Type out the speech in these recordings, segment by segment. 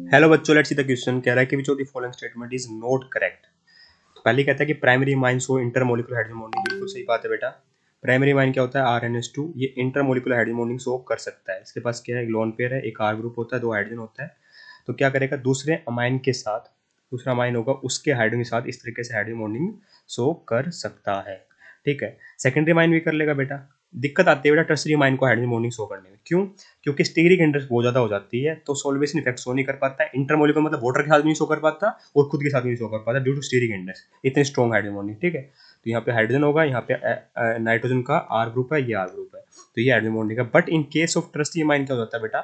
Hello बच्चों, let's see the question. कह रहा है कि which of the following statement is not correct. तो पहले कहता है कि primary amine show intermolecular hydrogen bonding. बिल्कुल सही बात है बेटा। प्राइमरी अमाइन क्या होता है? RnH2। ये इंटरमोलिकुलर हाइड्रोजन बॉन्डिंग शो कर सकता है। इसके पास क्या है? एक लोन पेयर है, एक R ग्रुप होता है, 2 हाइड्रोजन होता है। तो क्या करेगा? दूसरे अमाइन के साथ, दूसरा अमाइन होगा उसके हाइड्रोजन के साथ इस तरीके से हाइड्रोजन बॉन्डिंग शो कर सकता है। ठीक है। सेकेंडरी अमाइन भी कर लेगा बेटा। दिक्कत आती है बेटा टर्सरी अमाइन को हाइड्रोजन बॉन्डिंग शो करने में। क्यों? क्योंकि स्टीरिक इंडेक्स बहुत ज्यादा हो जाती है, तो सोल्वेशन इफेक्ट शो नहीं कर पाता है। इंटरमोलिकुलर मतलब वाटर के साथ भी नहीं शो कर पाता और खुद के साथ भी नहीं शो कर पाता ड्यू टू स्टीरिक इंडेक्स, इतने स्ट्रॉन्ग हाइड्रोजन बॉन्डिंग। ठीक है। तो यहाँ पे हाइड्रोजन होगा, यहाँ पे नाइट्रोजन का आर ग्रुप है, ये आर ग्रुप है, तो ये हाइड्रोजन बॉन्डिंग है। But in case of tertiary amine क्या होता है बेटा?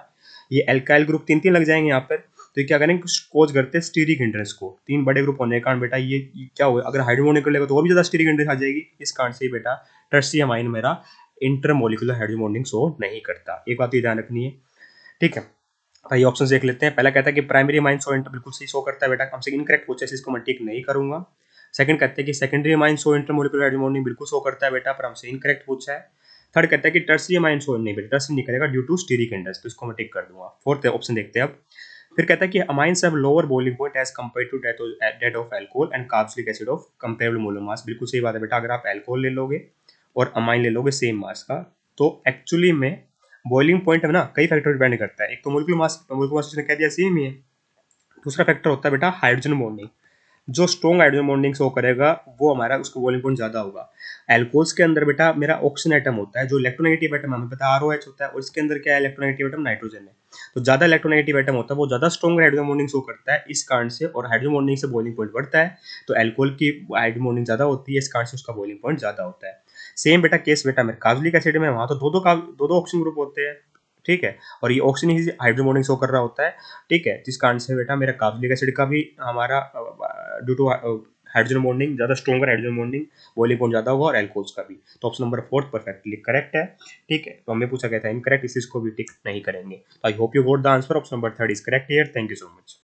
ये एल्काइल ग्रुप तीन तीन लग जाएंगे यहाँ पर। तो ये क्या करेंगे? कोज करते हैं स्टीरिक इंडेक्स को। तीन बड़े ग्रुप होने के कारण बेटा ये क्या होगा? अगर हाइड्रोजन बॉन्डिंग कर लेगा तो और भी ज्यादा स्टीरिक इंडेक्स आ जाएगी। इस कारण से बेटा टर्सरी अमाइन मेरा इंटरमोलिकुलर हाइड्रोजन बॉन्डिंग शो नहीं करता। एक बात ये ध्यान रखनी है। ठीक है। भाई ऑप्शन देख लेते हैं। पहला कहता है कि प्राइमरी अमाइन शो इंटर, बिल्कुल सही शो करता है बेटा। हमसे इनकरेक्ट पूछा है, इसको मैं टिक नहीं करूंगा। सेकंड कहते हैं कि secondary amine show intermolecular hydrogen bonding, बिल्कुल शो करता है बेटा, पर हमसे इनकरेक्ट पूछा है। थर्ड कहता है कि टर्सरी अमाइन शो नहीं बेटा, टर्सरी नहीं करेगा ड्यू टू स्टीरिक इंडेक्स, तो इसको मैं टिक कर दूंगा। फोर्थ ऑप्शन देखते हैं अब। फिर कहता है कि amines have lower boiling point as compare to that of alcohol and carboxylic acid of comparable molar mass. बिल्कुल सही बात है बेटा। अगर आप अल्कोहल ले लोगे और अमाइन ले लोगे सेम मास का, तो एक्चुअली में बॉइलिंग पॉइंट है ना, कई फैक्टर डिपेंड करता है। एक तो मोलिकुलर मास उसने कह दिया सेम ही है। दूसरा फैक्टर होता है बेटा हाइड्रोजन बॉन्डिंग। जो स्ट्रॉन्ग हाइड्रोजन बॉन्डिंग शो करेगा वो हमारा उसका बॉइलिंग पॉइंट ज्यादा होगा। एल्कोहल्स के अंदर बेटा मेरा ऑक्सीजन एटम होता है, जो इलेक्ट्रोनेगेटिव एटम हमें पता है ROH होता है, और इसके अंदर क्या है? इलेक्ट्रोनेगेटिव एटम नाइट्रोजन है। तो ज्यादा इलेक्ट्रोनेगेटिव एटम होता है वो ज्यादा स्ट्रॉन्ग हाइड्रोजन बॉन्डिंग शो करता है, इस कारण से। और हाइड्रोजन बॉन्डिंग से बॉइलिंग पॉइंट बढ़ता है। तो एल्कोहल की हाइड्रोजन बॉन्डिंग ज्यादा होती है, इस कारण से उसका बॉइलिंग पॉइंट ज्यादा होता है। सेम बेटा केस बेटा मेरे कार्बोक्सिलिक एसिड में, वहां तो दो दो ऑक्सीजन ग्रुप होते हैं। ठीक है। और ये ऑक्सीजन ही हाइड्रोजन बॉन्डिंग शो कर रहा होता है। ठीक है। जिस कारण से बेटा मेरा कार्बोक्सिलिक एसिड का भी हमारा ड्यू टू हाइड्रोजन बॉन्डिंग ज्यादा stronger hydrogen bonding, boiling point ज्यादा होगा, और एल्कोहल्स का भी। तो ऑप्शन नंबर 4 परफेक्टली करेक्ट है। ठीक है। तो हमें पूछा गया था इनकरेक्ट, इसको भी टिक नहीं करेंगे। तो I hope you got the answer. Option number 3 is correct here. Thank you so much.